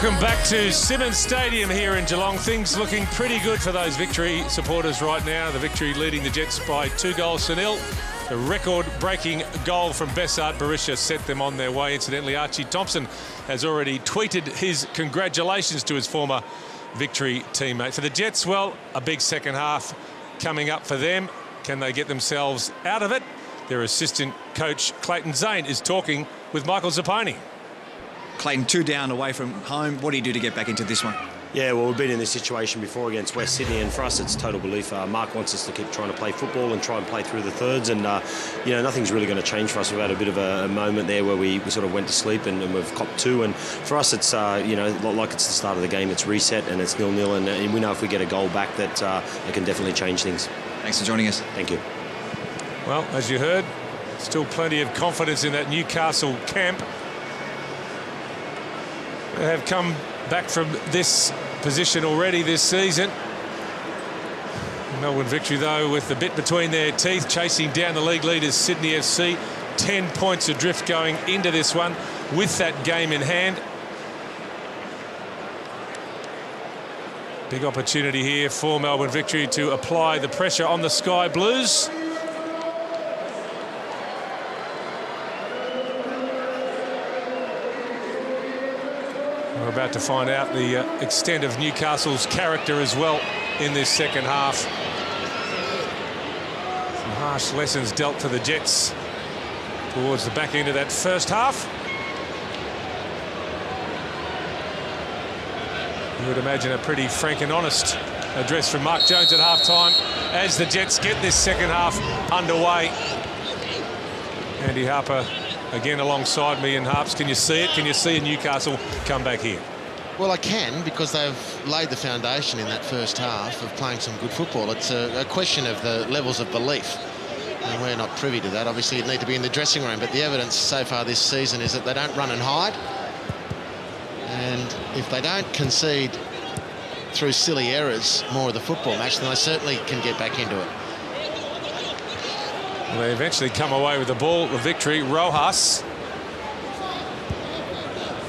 Welcome back to Simmons Stadium here in Geelong. Things looking pretty good for those Victory supporters right now. The Victory leading the Jets by 2-0. The record-breaking goal from Besart Berisha set them on their way. Incidentally, Archie Thompson has already tweeted his congratulations to his former Victory teammate. For the Jets, well, a big second half coming up for them. Can they get themselves out of it? Their assistant coach, Clayton Zane, is talking with Michael Zapponi. Clayton, 2 down away from home. What do you do to get back into this one? Yeah, well, we've been in this situation before against West Sydney, and for us, it's total belief. Mark wants us to keep trying to play football and try and play through the thirds, and nothing's really going to change for us. We've had a bit of a moment there where we sort of went to sleep and we've copped 2, and for us, it's like it's the start of the game. It's reset and it's 0-0, and we know if we get a goal back that it can definitely change things. Thanks for joining us. Thank you. Well, as you heard, still plenty of confidence in that Newcastle camp. They have come back from this position already this season. Melbourne Victory, though, with the bit between their teeth, chasing down the league leaders Sydney FC. 10 points adrift going into this one with that game in hand. Big opportunity here for Melbourne Victory to apply the pressure on the Sky Blues. We're about to find out the extent of Newcastle's character as well in this second half. Some harsh lessons dealt to the Jets towards the back end of that first half. You would imagine a pretty frank and honest address from Mark Jones at half-time as the Jets get this second half underway. Andy Harper again alongside me, and Harps, can you see it? Can you see a Newcastle come back here? Well, I can, because they've laid the foundation in that first half of playing some good football. It's a question of the levels of belief, and we're not privy to that. Obviously, it'd need to be in the dressing room, but the evidence so far this season is that they don't run and hide, and if they don't concede through silly errors more of the football match, then they certainly can get back into it. Well, they eventually come away with the ball, the Victory. Rojas.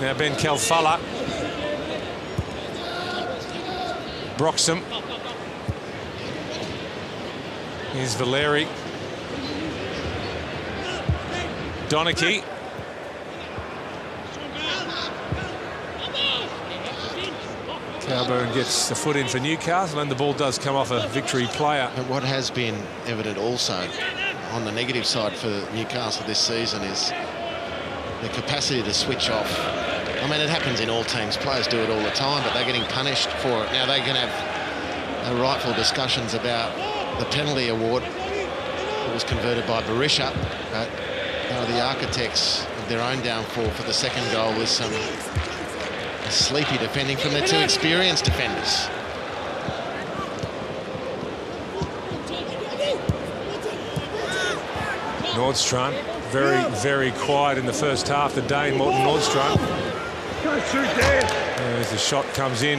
Now Ben Kalfala. Broxham. Here's Valeri. Donachie. Calburn gets the foot in for Newcastle, and the ball does come off a Victory player. But what has been evident also on the negative side for Newcastle this season is the capacity to switch off. I mean, it happens in all teams. Players do it all the time, but they're getting punished for it. Now they can have rightful discussions about the penalty award that was converted by Berisha, but they were the architects of their own downfall for the second goal with some sleepy defending from their 2 experienced defenders. Nordstrand, very quiet in the first half. The Dane, Morten Nordstrand. As the shot comes in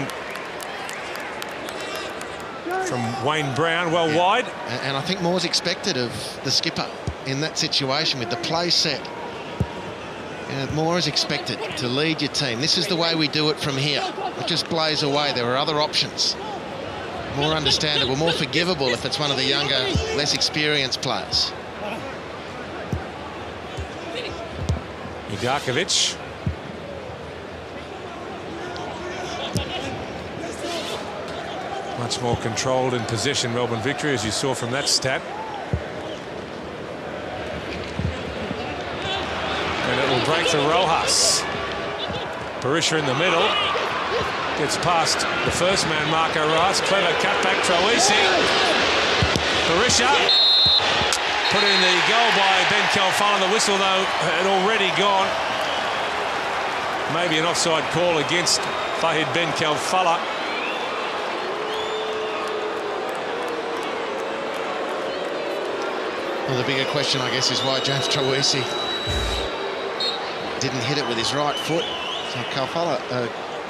from Wayne Brown, well wide. And I think more's expected of the skipper in that situation with the play set. More is expected to lead your team. This is the way we do it from here. It just blaze away. There are other options. More understandable, more forgivable if it's one of the younger, less experienced players. Ugarkovic. Much more controlled in possession, Melbourne Victory, as you saw from that stat. And it will break for Rojas. Berisha in the middle. Gets past the first man, Marco Rojas. Clever cutback, Troisi. Berisha. Put in the goal by Ben Kalfala. The whistle, though, had already gone. Maybe an offside call against Fahid Ben Kalfala. Well, the bigger question, I guess, is why James Troisi didn't hit it with his right foot. So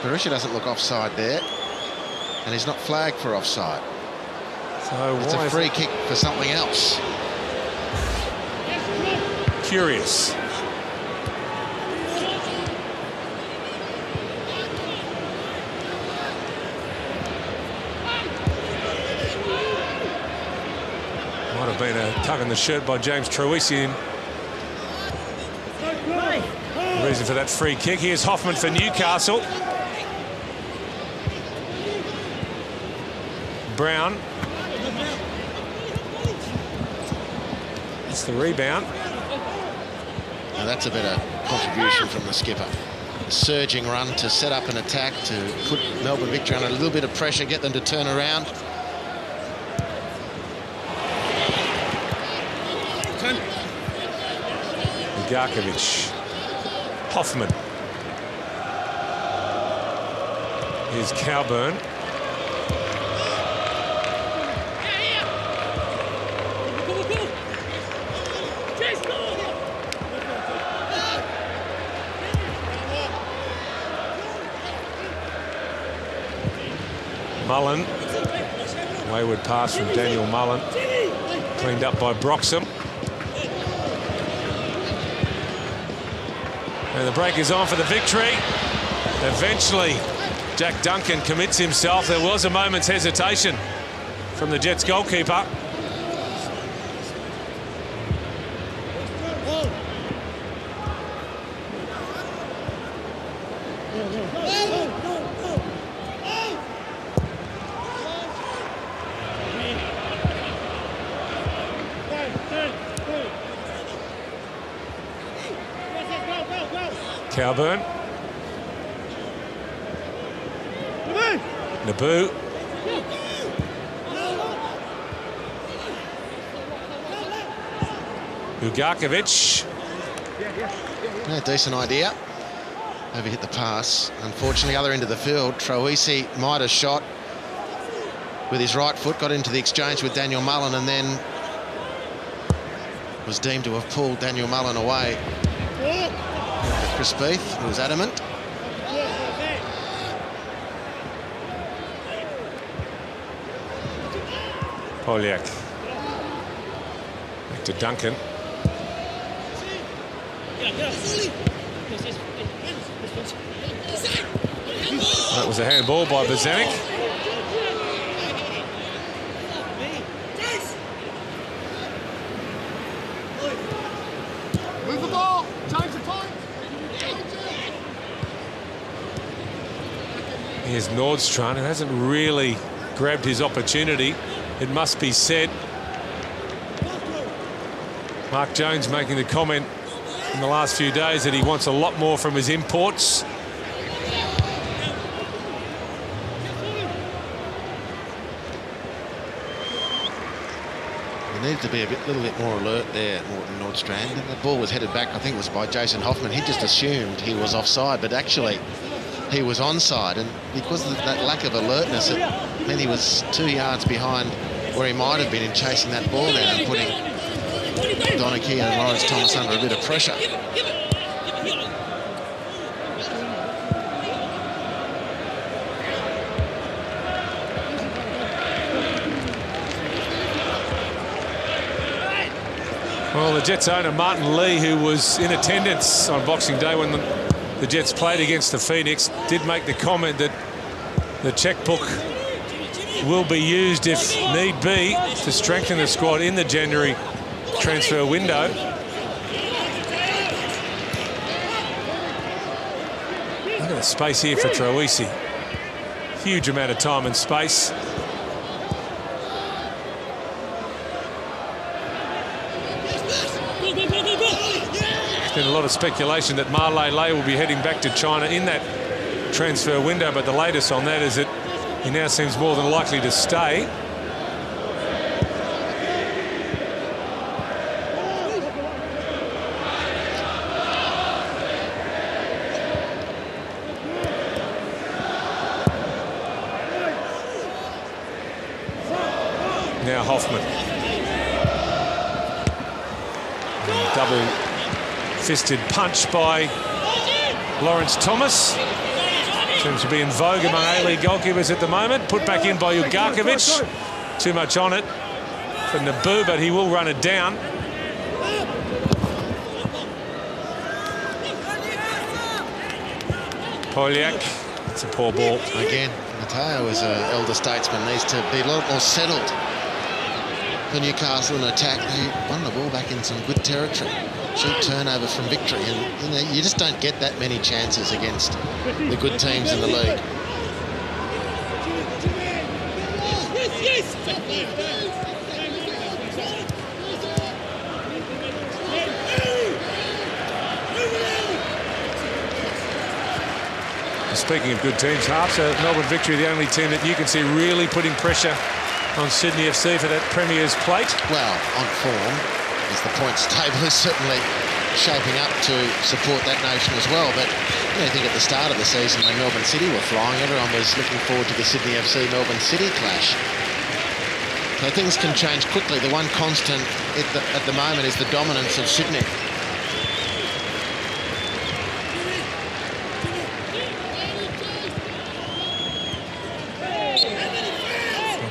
Berisha doesn't look offside there, and he's not flagged for offside. So it's a free kick for something else. Curious. Might have been a tug in the shirt by James Troisi. Reason for that free kick. Here's Hoffman for Newcastle. Brown. It's the rebound. Now that's a better contribution from the skipper. A surging run to set up an attack, to put Melbourne Victory under a little bit of pressure, get them to turn around. Garkovic. Hoffman. Here's Cowburn. Mullen. Wayward pass from Daniel Mullen. Cleaned up by Broxham. And the break is on for the Victory. Eventually, Jack Duncan commits himself. There was a moment's hesitation from the Jets goalkeeper. Cowburn. Naboo. Ugarkovic. Yeah, decent idea. Overhit the pass. Unfortunately, other end of the field, Troisi might have shot with his right foot, got into the exchange with Daniel Mullen, and then was deemed to have pulled Daniel Mullen away. Chris Beath, who was adamant. Poliak. Back to Duncan. That was a handball by Bozanic. Move the ball. Change the point. Here's Nordstrand, who hasn't really grabbed his opportunity, it must be said. Mark Jones making the comment in the last few days that he wants a lot more from his imports. He needed to be a little bit more alert there, Morten Nordstrand. The ball was headed back, I think it was by Jason Hoffman. He just assumed he was offside, but actually he was onside, and because of that lack of alertness, it meant he was 2 yards behind where he might have been in chasing that ball down and putting Donachie and Lawrence Thomas under a bit of pressure. Well, the Jets owner Martin Lee, who was in attendance on Boxing Day when the Jets played against the Phoenix, did make the comment that the checkbook will be used if need be to strengthen the squad in the January transfer window. Look at the space here for Troisi. Huge amount of time and space. There's been a lot of speculation that Marley Lay will be heading back to China in that transfer window, but the latest on that is that he now seems more than likely to stay. Now Hoffman. Double-fisted punch by Lawrence Thomas. Seems to be in vogue among A-League goalkeepers at the moment. Put back in by Ugarkovic. Too much on it for Naboo, but he will run it down. Poliak. It's a poor ball. Again, Mateo, as an elder statesman, needs to be a lot more settled for Newcastle in attack. They won the ball back in some good territory. Cheap turnover from Victory, and you just don't get that many chances against the good teams in the league. Speaking of good teams, Harps, Melbourne Victory, the only team that you can see really putting pressure on Sydney FC for that Premier's plate. Well, on form, as the points table is certainly shaping up to support that notion as well. But I think at the start of the season, when Melbourne City were flying, everyone was looking forward to the Sydney FC Melbourne City clash. So things can change quickly. The one constant at the moment is the dominance of Sydney.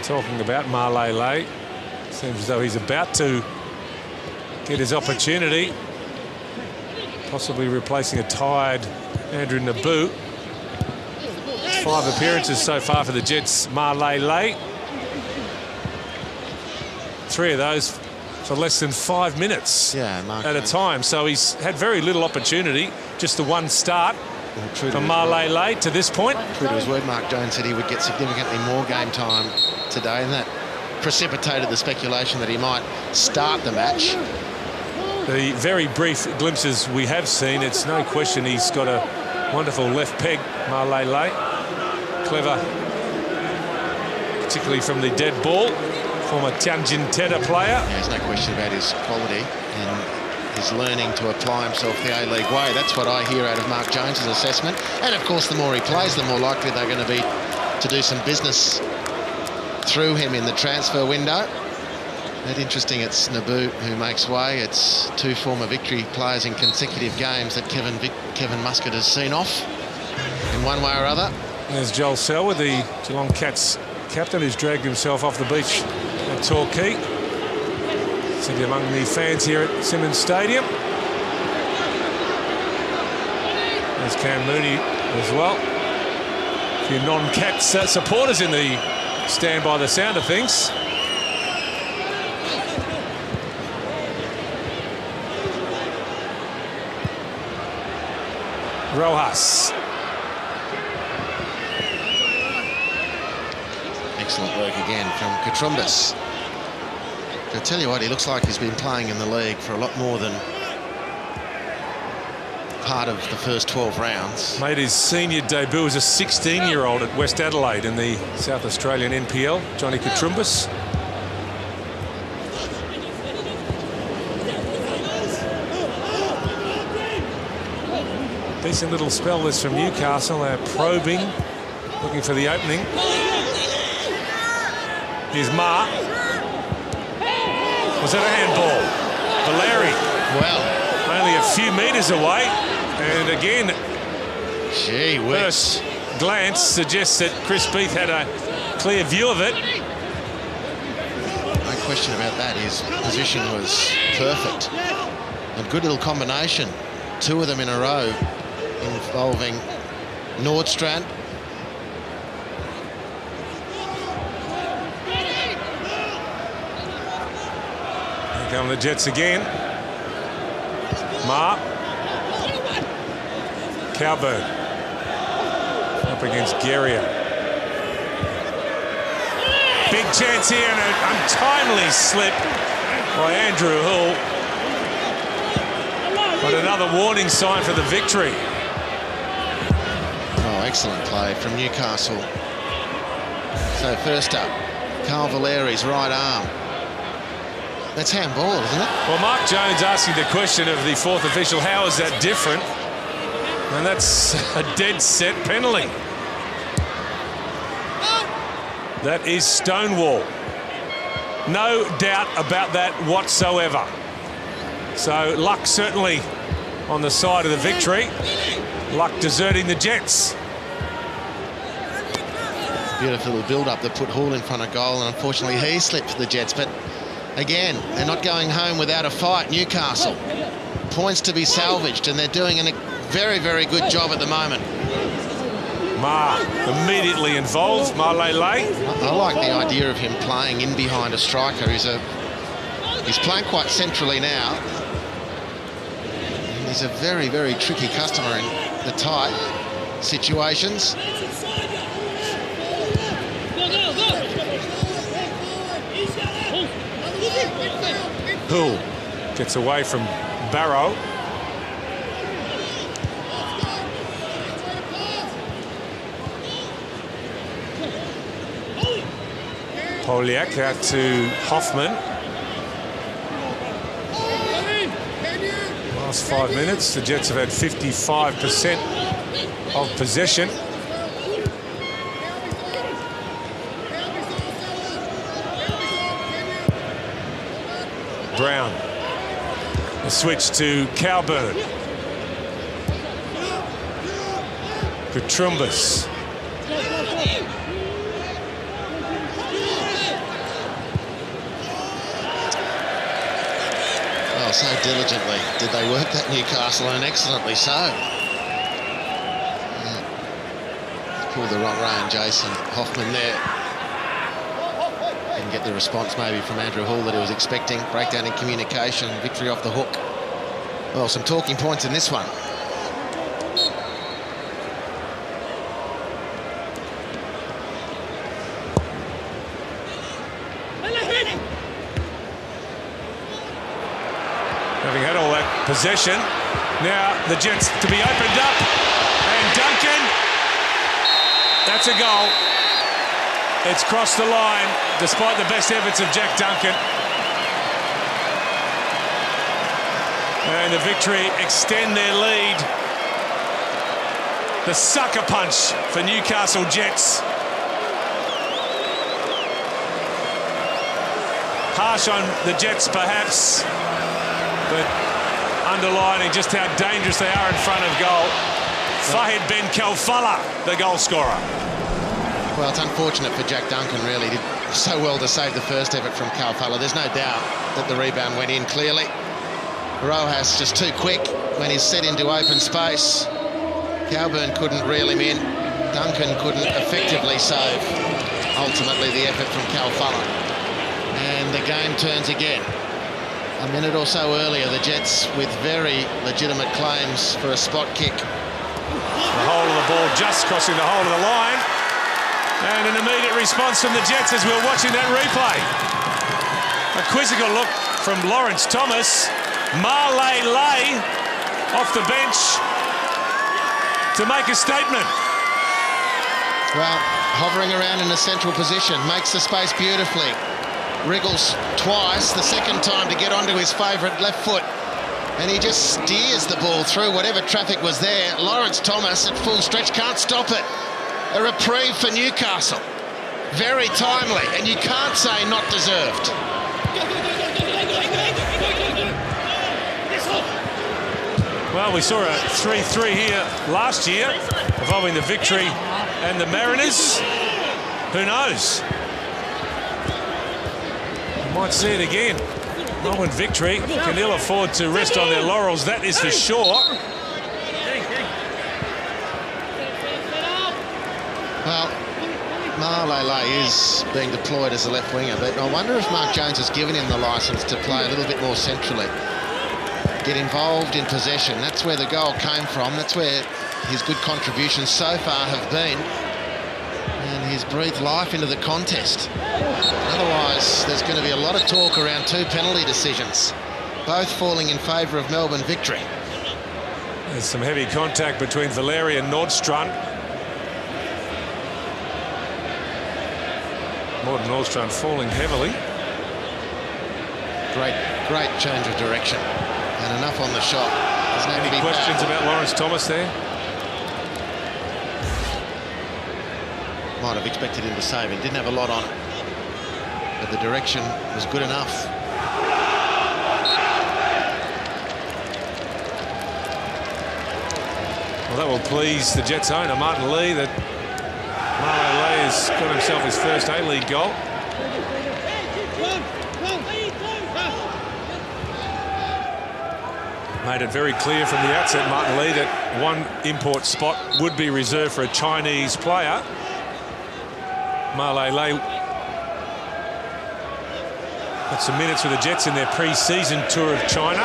Talking about Malele, seems as though he's about to get his opportunity, possibly replacing a tired Andrew Naboo. 5 appearances so far for the Jets. Malele, 3 of those for less than 5 minutes at a time, so he's had very little opportunity, just the one start from Malele to this point. True to his word, Mark Jones said he would get significantly more game time today, and that precipitated the speculation that he might start the match. The very brief glimpses we have seen, it's no question he's got a wonderful left peg, Malele. Clever, particularly from the dead ball. Former Tianjin Teda player. Yeah, there's no question about his quality and his learning to apply himself the A-League way. That's what I hear out of Mark Jones's assessment. And of course, the more he plays, the more likely they're going to be to do some business through him in the transfer window. But interesting, it's Naboo who makes way. It's 2 former Victory players in consecutive games that Kevin Muscat has seen off in one way or other. There's Joel Selwood, the Geelong Cats captain, who's dragged himself off the beach at Torquay. Sitting among the fans here at Simmons Stadium. There's Cam Mooney as well. A few non-Cats supporters in the stand by the sound of things. Rojas. Excellent work again from Katrumbis. I tell you what, he looks like he's been playing in the league for a lot more than part of the first 12 rounds. Made his senior debut as a 16-year-old at West Adelaide in the South Australian NPL, Johnny Katrumbis. Decent little spell this from Newcastle. They're probing, looking for the opening. Here's Ma. Was that a handball? Valeri. Well, only a few metres away. And again, gee whiz. First glance suggests that Chris Beath had a clear view of it. No question about that. His position was perfect. A good little combination. 2 of them in a row involving Nordstrand. Here come the Jets again. Ma. Cowburn. Up against Guerrier. Big chance here and an untimely slip by Andrew Hull. But another warning sign for the Victory. Oh, excellent play from Newcastle. So first up, Carl Valeri's right arm. That's handball, isn't it? Well, Mark Jones asking the question of the 4th official, how is that different? And that's a dead set penalty. That is Stonewall. No doubt about that whatsoever. So luck certainly on the side of the Victory. Luck deserting the Jets. Beautiful little build-up that put Hall in front of goal, and unfortunately he slipped for the Jets. But again, they're not going home without a fight, Newcastle. Points to be salvaged, and they're doing a very, very good job at the moment. Ma immediately involved, Malele. I like the idea of him playing in behind a striker who's a He's playing quite centrally now. And he's a very, very tricky customer in the tight situations. Poole gets away from Barrow. Poliak out to Hoffman. Last 5 minutes, the Jets have had 55% of possession. Brown. A switch to Cowburn. Petrumbus. Oh, so diligently did they work that Newcastle, and excellently so. Pulled the wrong way, Jason Hoffman there. Didn't get the response maybe from Andrew Hall that he was expecting. Breakdown in communication, victory off the hook. Well, some talking points in this one. Having had all that possession, now the Jets to be opened up, and Duncan, that's a goal. It's crossed the line despite the best efforts of Jack Duncan. And the Victory extend their lead. The sucker punch for Newcastle Jets. Harsh on the Jets perhaps, but underlining just how dangerous they are in front of goal. Fahid Ben Kalfala, the goal scorer. Well, it's unfortunate for Jack Duncan, really. He did so well to save the first effort from Kalfala. There's no doubt that the rebound went in clearly. Rojas just too quick when he's set into open space. Cowburn couldn't reel him in. Duncan couldn't effectively save, ultimately, the effort from Kalfala. And the game turns again. A minute or so earlier, the Jets with very legitimate claims for a spot kick. The hole of the ball just crossing the hole of the line. And an immediate response from the Jets as we were watching that replay. A quizzical look from Lawrence Thomas. Marley Lay off the bench to make a statement. Well, hovering around in a central position, makes the space beautifully. Wriggles twice, the second time to get onto his favourite left foot. And he just steers the ball through whatever traffic was there. Lawrence Thomas at full stretch can't stop it. A reprieve for Newcastle. Very timely, and you can't say not deserved. Well, we saw a 3-3 here last year, involving the Victory and the Mariners. Who knows? We might see it again. Melbourne Victory can ill afford to rest on their laurels, that is for sure. Well, Marley is being deployed as a left winger, but I wonder if Mark Jones has given him the licence to play a little bit more centrally. Get involved in possession. That's where the goal came from. That's where his good contributions so far have been. And he's breathed life into the contest. Otherwise, there's going to be a lot of talk around two penalty decisions, both falling in favour of Melbourne Victory. There's some heavy contact between Valeri and Nordstrand. Morten Nordstrand falling heavily. Great change of direction. And enough on the shot. Any questions about Lawrence Thomas there? Might have expected him to save it. Didn't have a lot on it. But the direction was good enough. Well, that will please the Jets' owner, Martin Lee, that Marley Lay has got himself his first A-League goal. Made it very clear from the outset, Martin Lee, that one import spot would be reserved for a Chinese player. Marley Lay Got some minutes with the Jets in their pre-season tour of China.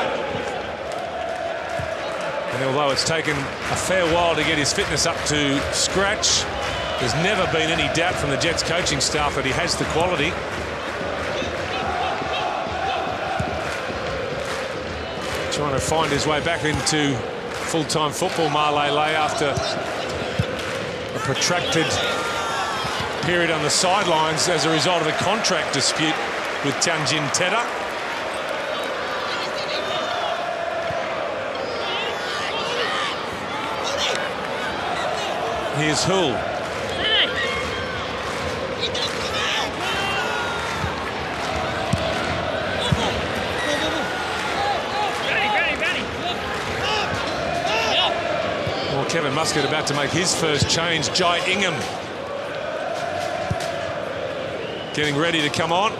And although it's taken a fair while to get his fitness up to scratch, there's never been any doubt from the Jets coaching staff that he has the quality. Trying to find his way back into full-time football, Malele, after a protracted period on the sidelines as a result of a contract dispute with Tianjin Teda. Here's Hull. Well, Kevin Muscat about to make his first change. Jai Ingham getting ready to come on.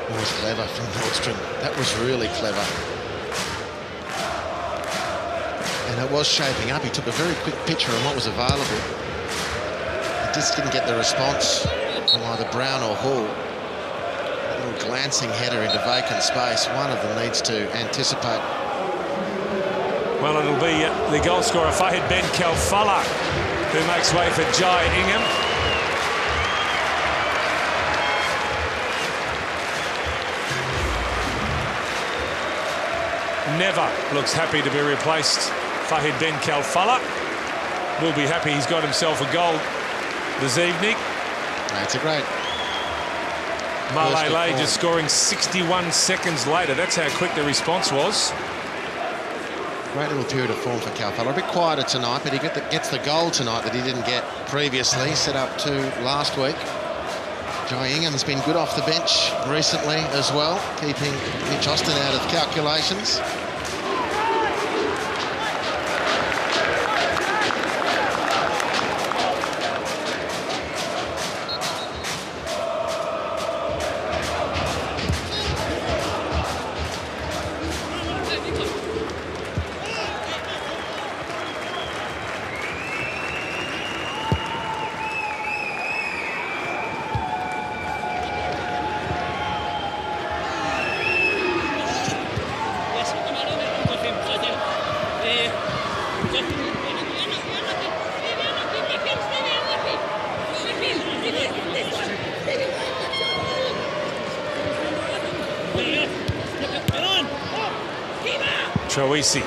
That was clever from Nordstrom. That was really clever. And it was shaping up. He took a very quick picture on what was available. He just didn't get the response from either Brown or Hall. A little glancing header into vacant space. One of them needs to anticipate. Well, it'll be the goal scorer, Fahid Ben Kalfala, who makes way for Jai Ingham. Never looks happy to be replaced. Fahid Ben Kalfala will be happy he's got himself a goal this evening. That's a great. Malele just scoring 61 seconds later. That's how quick the response was. Great little period of form for Kalfala. A bit quieter tonight, but he gets the goal tonight that he didn't get previously. Set up to last week. Jai Ingham's been good off the bench recently as well, keeping Mitch Austin out of calculations. Troisi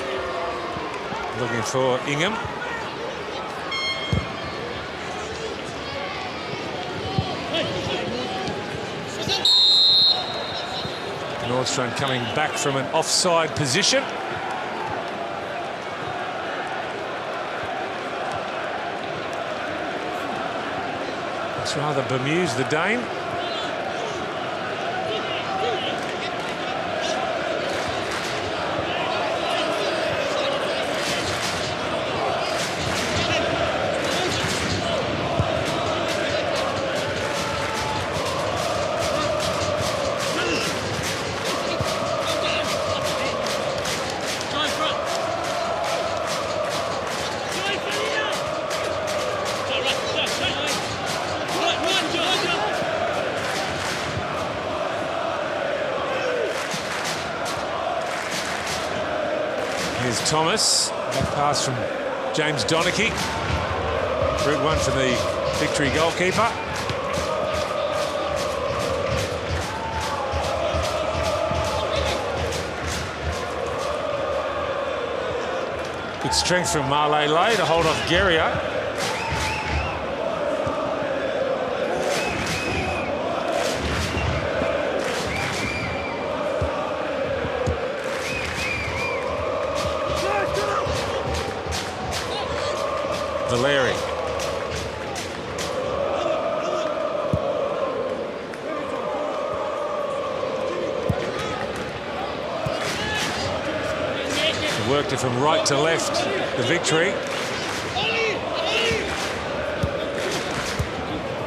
looking for Ingham. Nordstrom coming back from an offside position. It's rather bemused the Dane. Here's Thomas. Back pass from James Donachie. Route one for the victory goalkeeper. Good strength from Malele to hold off Guerrier. Valeri. Worked it from right to left, the victory.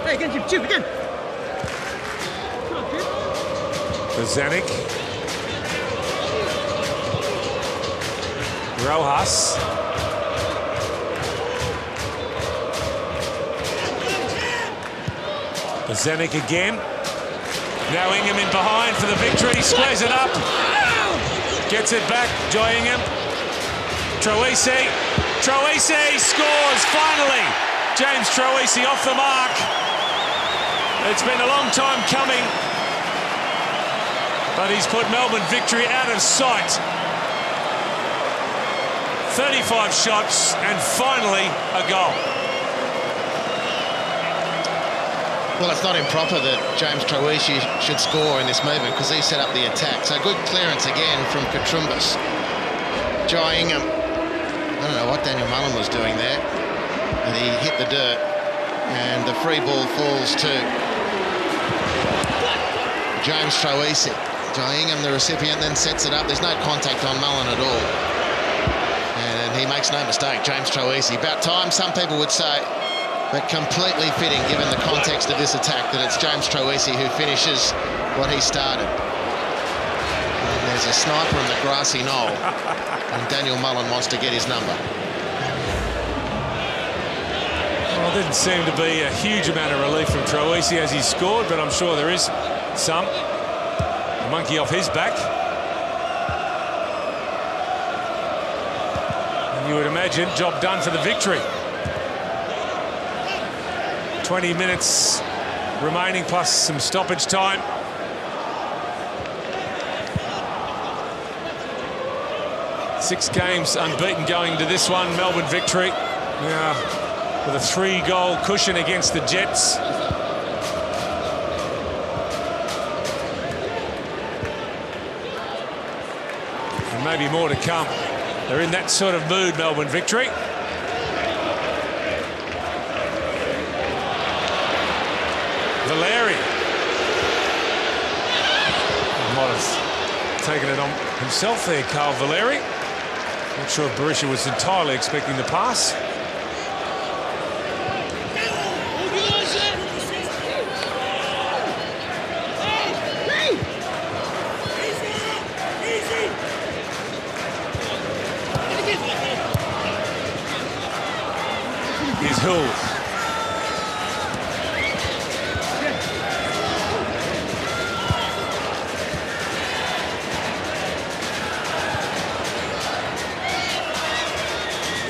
Hey, again, Jim, again. Zanik. Rojas. Zanik again. Now Ingham in behind for the victory. Squares it up. Gets it back. Joy Ingham. Troisi. Troisi scores finally. James Troisi off the mark. It's been a long time coming, but he's put Melbourne Victory out of sight. 35 shots and finally a goal. Well, it's not improper that James Troisi should score in this movement because he set up the attack. So good clearance again from Katrumbas. Joy Ingham. I don't know what Daniel Mullen was doing there, but he hit the dirt and the free ball falls to James Troisi. Joy Ingham, the recipient, then sets it up. There's no contact on Mullen at all. And he makes no mistake, James Troisi. About time, some people would say, but completely fitting given the context of this attack that it's James Troisi who finishes what he started. And there's a sniper on the grassy knoll and Daniel Mullen wants to get his number. Well, there didn't seem to be a huge amount of relief from Troisi as he scored, but I'm sure there is some. The monkey off his back. And you would imagine job done for the victory. 20 minutes remaining plus some stoppage time. Six games unbeaten going to this one. Melbourne Victory now with a 3-goal cushion against the Jets. And maybe more to come. They're in that sort of mood, Melbourne Victory. Valeri. Might have taken it on himself there, Carl Valeri. Not sure if Berisha was entirely expecting the pass. Here's Hull.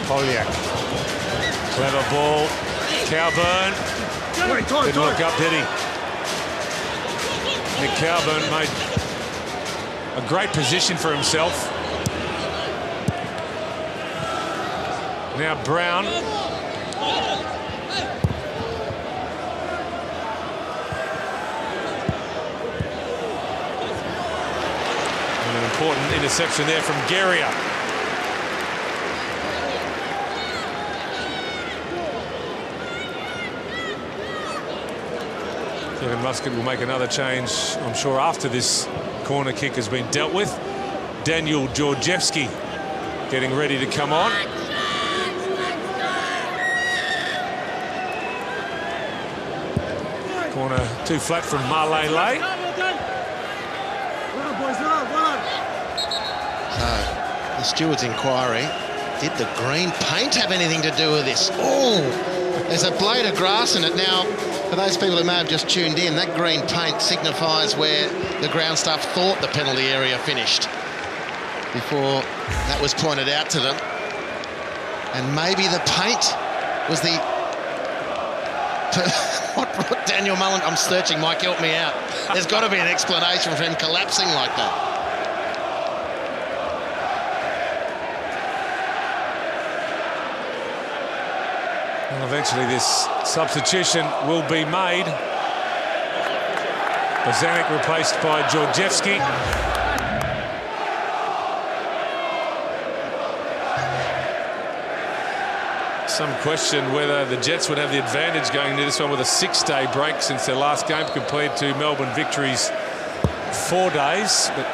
Poliak. Clever ball. Cowburn. Didn't look up, did he? Nick Cowburn made a great position for himself. Now Brown. And an important interception there from Guerrier. Kevin Muscat will make another change, I'm sure, after this corner kick has been dealt with. Daniel Georgievski getting ready to come on. Corner too flat from Malele. So, the steward's inquiry, did the green paint have anything to do with this? Oh, there's a blade of grass in it now. For those people who may have just tuned in, that green paint signifies where the ground staff thought the penalty area finished before that was pointed out to them. And maybe the paint was the... what Daniel Mullen... I'm searching, Mike, help me out. There's got to be an explanation for him collapsing like that. Well, eventually this substitution will be made. Bozanic replaced by Georgievski. Some question whether the Jets would have the advantage going into this one with a 6-day break since their last game compared to Melbourne Victory's 4 days. But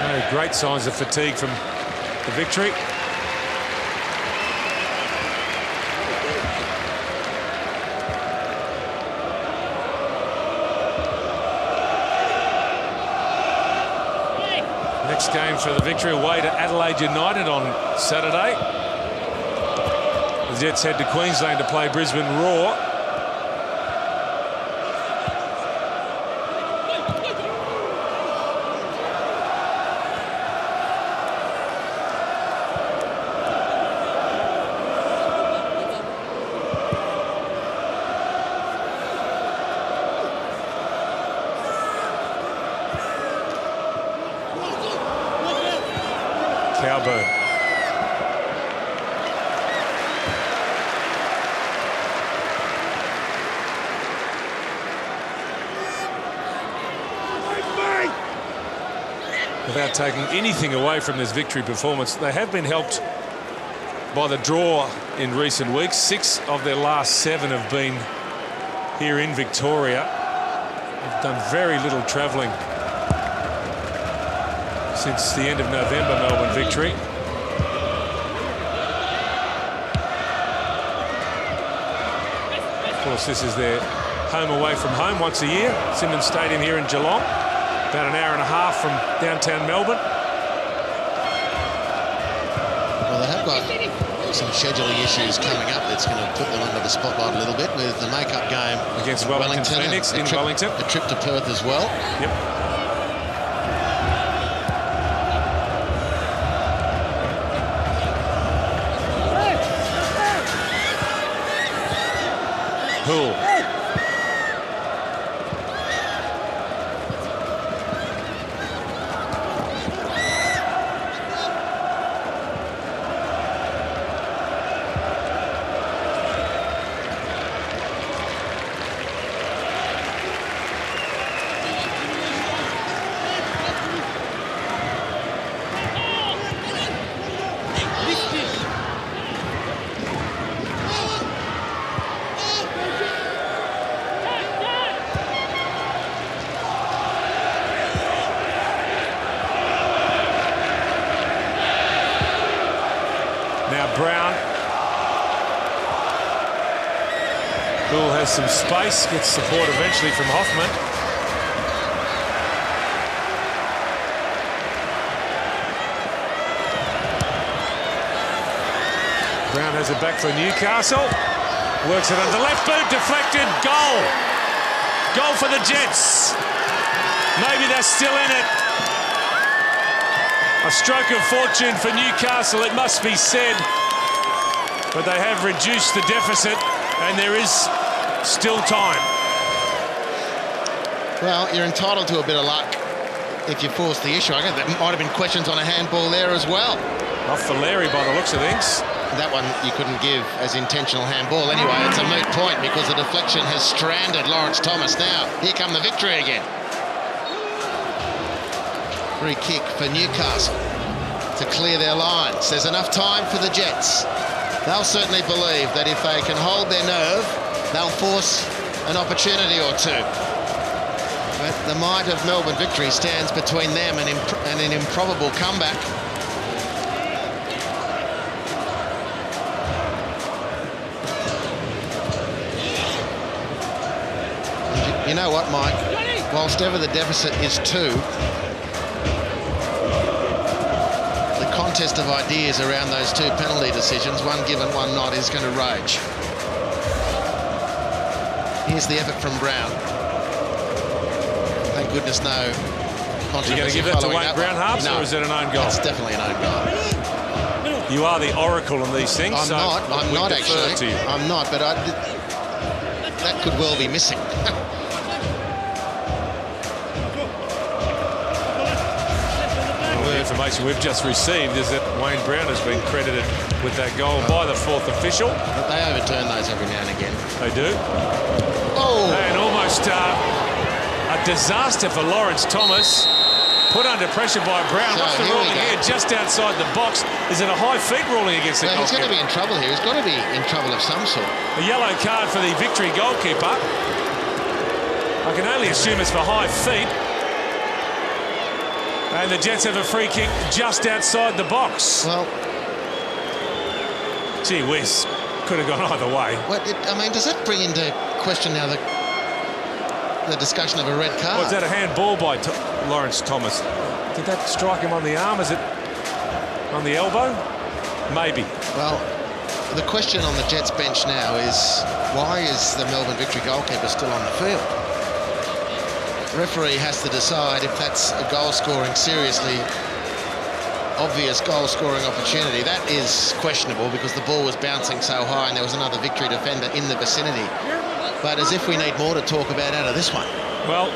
no great signs of fatigue from the Victory. Next game for the Victory away to Adelaide United on Saturday. The Jets head to Queensland to play Brisbane Roar. Cowburn. Without taking anything away from this victory performance, they have been helped by the draw in recent weeks. 6 of their last 7 have been here in Victoria. They've done very little travelling since the end of November, Melbourne victory. Of course, this is their home away from home once a year. Simmons Stadium here in Geelong. About an hour and a half from downtown Melbourne. Well, they have got some scheduling issues coming up that's going to put them under the spotlight a little bit with the make-up game against Wellington Phoenix in Wellington. A trip to Perth as well. Yep. Poole. Now Brown. Poole has some space, gets support eventually from Hoffman. Brown has it back for Newcastle. Works it under left boot, deflected, goal. Goal for the Jets. Maybe they're still in it. A stroke of fortune for Newcastle, it must be said. But they have reduced the deficit and there is still time. Well, you're entitled to a bit of luck if you force the issue. I guess there might have been questions on a handball there as well. Off for Larry by the looks of things. That one you couldn't give as intentional handball. Anyway, it's a moot point because the deflection has stranded Lawrence Thomas. Now, here come the victory again. Free kick for Newcastle to clear their lines. There's enough time for the Jets. They'll certainly believe that if they can hold their nerve, they'll force an opportunity or two. But the might of Melbourne victory stands between them and an improbable comeback. You know what, Mike? Whilst ever the deficit is 2, the contest of ideas around those 2 penalty decisions, one given, one not, is going to rage. Here's the effort from Brown. Thank goodness no controversy. Are you going to give that to Wayne Brown, Harps, no, or is it an own goal? It's definitely an own goal. You are the oracle on these things. I'm not actually. I'm not, but that could well be missing. The information we've just received is that Wayne Brown has been credited with that goal by the 4th official. But they overturn those every now and again. They do. Oh! And almost a disaster for Lawrence Thomas. Put under pressure by Brown. So what's the ruling here? Just outside the box. Is it a high feet ruling against the goalkeeper? He's going to be in trouble here. He's got to be in trouble of some sort. A yellow card for the victory goalkeeper. I can only assume it's for high feet. And the Jets have a free kick just outside the box. Well, gee whiz, could have gone either way. Well, I mean, does that bring into question now the discussion of a red card? Was that a handball by Lawrence Thomas? Did that strike him on the arm? Is it on the elbow? Maybe. Well, the question on the Jets bench now is, why is the Melbourne victory goalkeeper still on the field? The referee has to decide if that's a goal-scoring, seriously obvious goal-scoring opportunity. That is questionable because the ball was bouncing so high and there was another victory defender in the vicinity. But as if we need more to talk about out of this one. Well,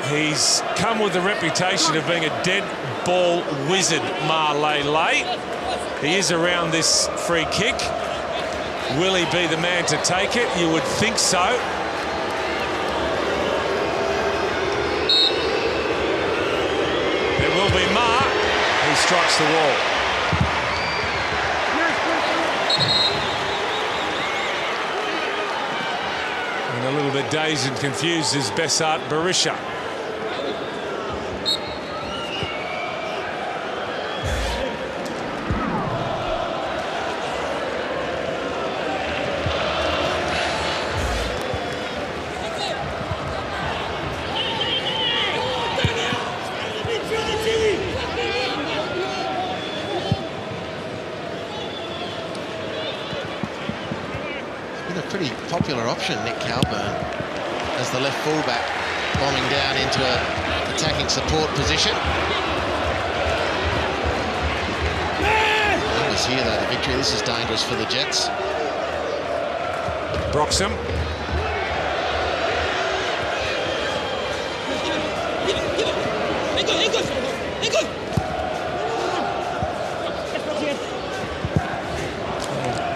He's come with the reputation of being a dead ball wizard, Marley. He is around this free kick. Will he be the man to take it? You would think so. There will be Ma, who strikes the wall. And a little bit dazed and confused is Besart Berisha. Pretty popular option, Nick Calburn, as the left fullback, bombing down into a attacking support position. Numbers here, though, the victory. This is dangerous for the Jets. Broxham.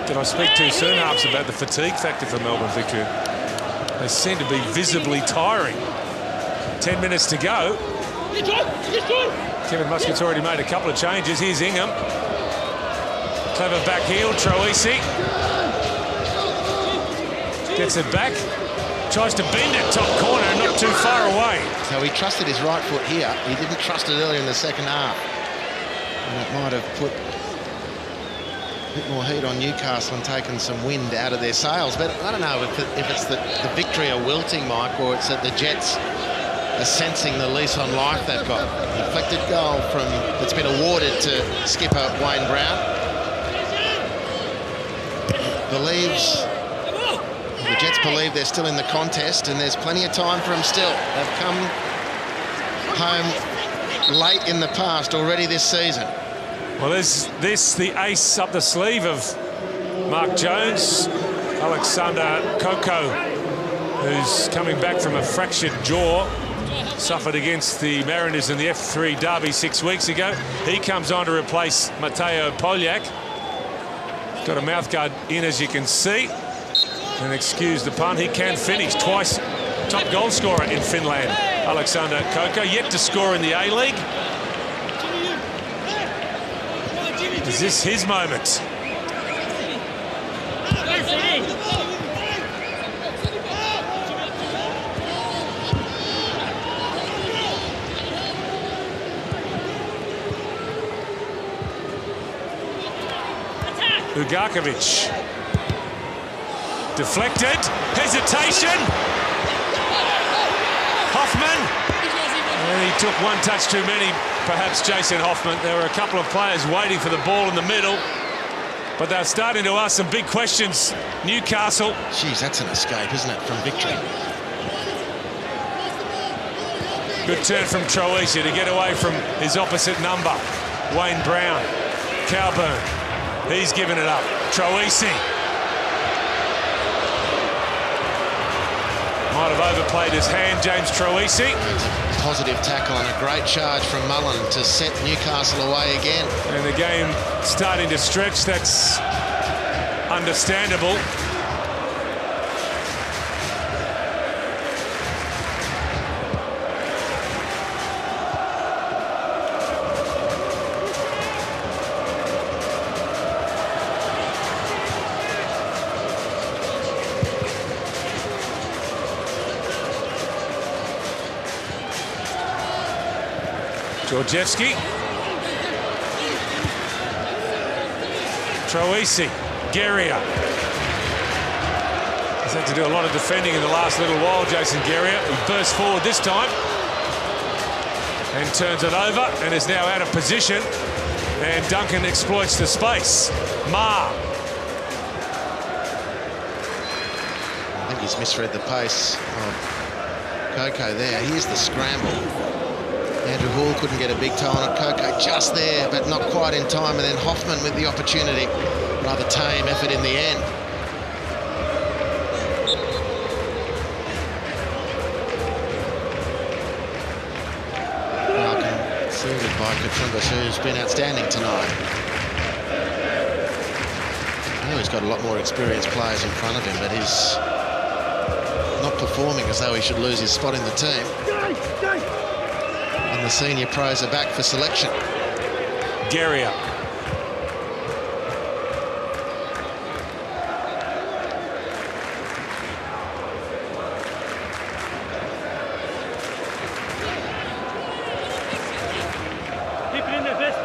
Did I speak too soon, Harps, about the fatigue factor for Melbourne victory? They seem to be visibly tiring. 10 minutes to go. Kevin Muscat's already made a couple of changes. Here's Ingham. Clever back heel, Troisi. Gets it back. Tries to bend it top corner, not too far away. So he trusted his right foot here. He didn't trust it earlier in the second half. And that might have put a bit more heat on Newcastle and taken some wind out of their sails. But I don't know if it's the victory are wilting, Mike, or it's that the Jets are sensing the lease on life they've got. Deflected goal that's been awarded to skipper Wayne Brown. The Jets believe they're still in the contest, and there's plenty of time for them still. They've come home late in the past already this season. Well, is this the ace up the sleeve of Mark Jones? Alexander Coco, who's coming back from a fractured jaw, suffered against the Mariners in the F3 derby 6 weeks ago. He comes on to replace Mateo Poljak. Got a mouthguard in, as you can see. And excuse the pun, he can finish. Twice top goal scorer in Finland, Alexander Coco, yet to score in the A-League. Is this his moment? Ugarkovic. Deflected. Hesitation. Hoffman. And he took one touch too many, perhaps Jason Hoffman. There were a couple of players waiting for the ball in the middle, but they're starting to ask some big questions. Newcastle. Jeez, that's an escape, isn't it, from victory? Good turn from Troisi to get away from his opposite number, Wayne Brown. Calburn. He's given it up. Troisi. Might have overplayed his hand, James Troisi. Positive tackle and a great charge from Mullen to set Newcastle away again. And the game starting to stretch. That's understandable. Georgievski. Troisi. Guerrier. He's had to do a lot of defending in the last little while, Jason Guerrier. He bursts forward this time and turns it over and is now out of position. And Duncan exploits the space. Ma. I think he's misread the pace of Coco there. Here's the scramble. Andrew Hall couldn't get a big toe on it. Coco just there, but not quite in time. And then Hoffman with the opportunity. Rather tame effort in the end. Suited by Katrungas, who's been outstanding tonight. I know he's got a lot more experienced players in front of him, but he's not performing as though he should lose his spot in the team. And the senior pros are back for selection. Guerrier. Keep it in there, best.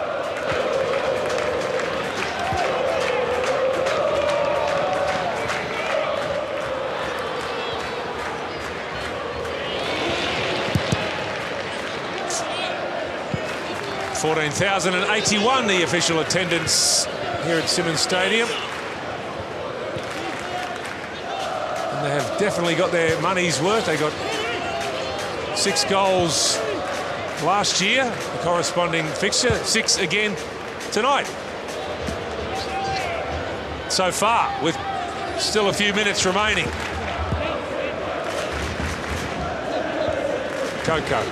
14,081 the official attendance here at Simmons Stadium. And they have definitely got their money's worth. They got 6 goals last year, the corresponding fixture, 6 again tonight. So far, with still a few minutes remaining. Coco.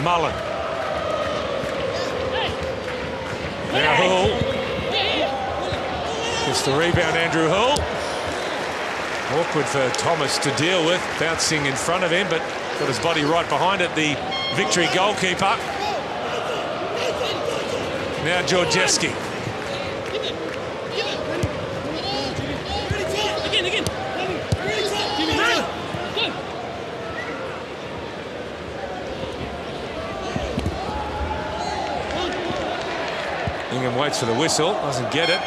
Mullen. Now Hull. Gets the rebound, Andrew Hull. Awkward for Thomas to deal with, bouncing in front of him, but got his body right behind it, the Victory goalkeeper. Now Georgievski. Ingham waits for the whistle, doesn't get it.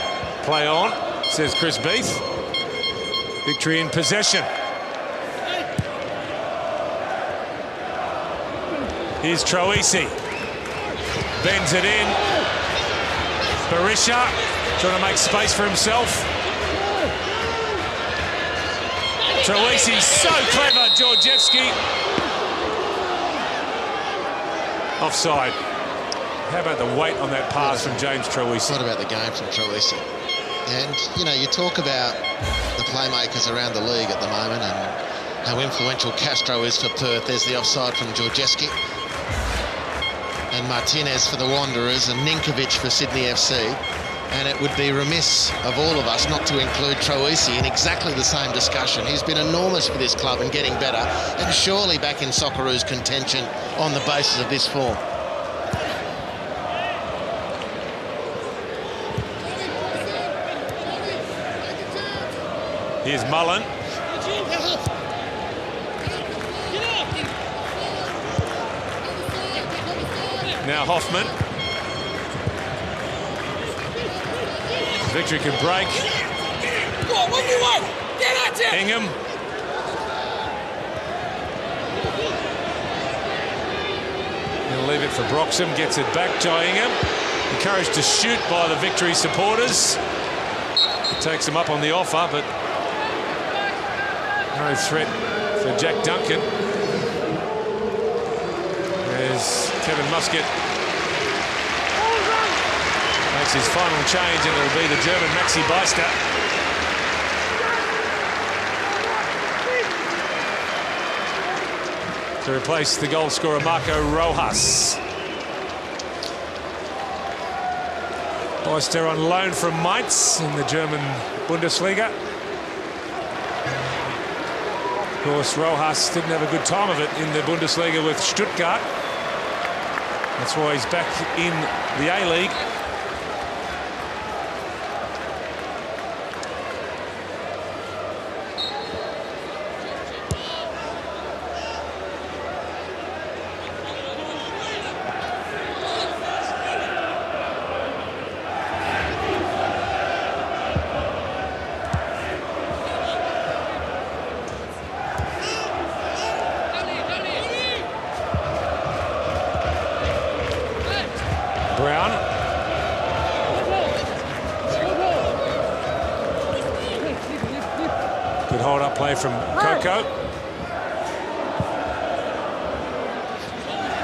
Play on, says Chris Beath. Victory in possession. Here's Troisi. Bends it in. Berisha trying to make space for himself. Troisi so clever, Georgievski. Offside. How about the weight on that pass from James Troisi? What about the game from Troisi? And, you know, you talk about the playmakers around the league at the moment and how influential Castro is for Perth. There's the offside from Georgievski. And Martinez for the Wanderers and Ninkovic for Sydney FC. And it would be remiss of all of us not to include Troisi in exactly the same discussion. He's been enormous for this club and getting better, and surely back in Socceroos contention on the basis of this form. Here's Mullen. Now Hoffman. Victory can break. Ingham. He'll leave it for Broxham. Gets it back. Jai Ingham. Encouraged to shoot by the Victory supporters. Takes him up on the offer, but no threat for Jack Duncan. There's Kevin Muscat. Makes his final change, and it'll be the German Maxi Beister. To replace the goal scorer Marco Rojas. Beister on loan from Mainz in the German Bundesliga. Of course, Rojas didn't have a good time of it in the Bundesliga with Stuttgart. That's why he's back in the A-League. Brown. Good hold-up play from Coco.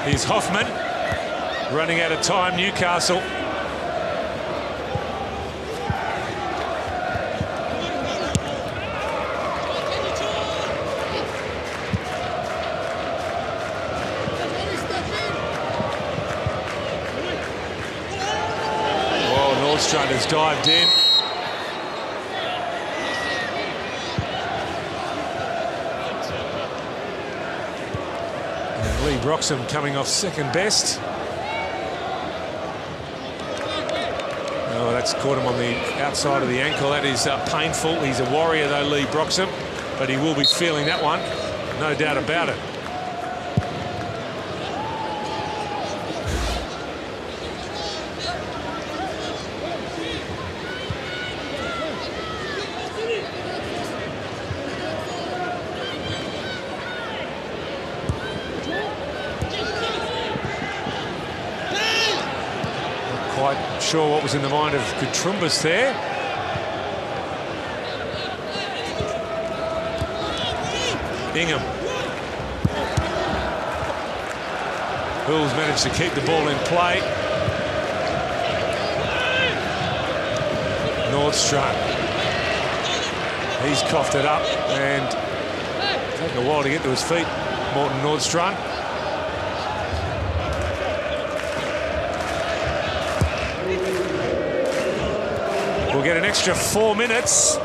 Here's Hoffman. Running out of time, Newcastle. Australia's dived in. And Lee Broxham coming off second best. Oh, that's caught him on the outside of the ankle. That is painful. He's a warrior, though, Lee Broxham, but he will be feeling that one, no doubt about it. Quite sure what was in the mind of Kutrumbas there. Ingham. Hill's managed to keep the ball in play. Nordstrom. He's coughed it up and taking a while to get to his feet. Morten Nordstrom. We'll get an extra 4 minutes.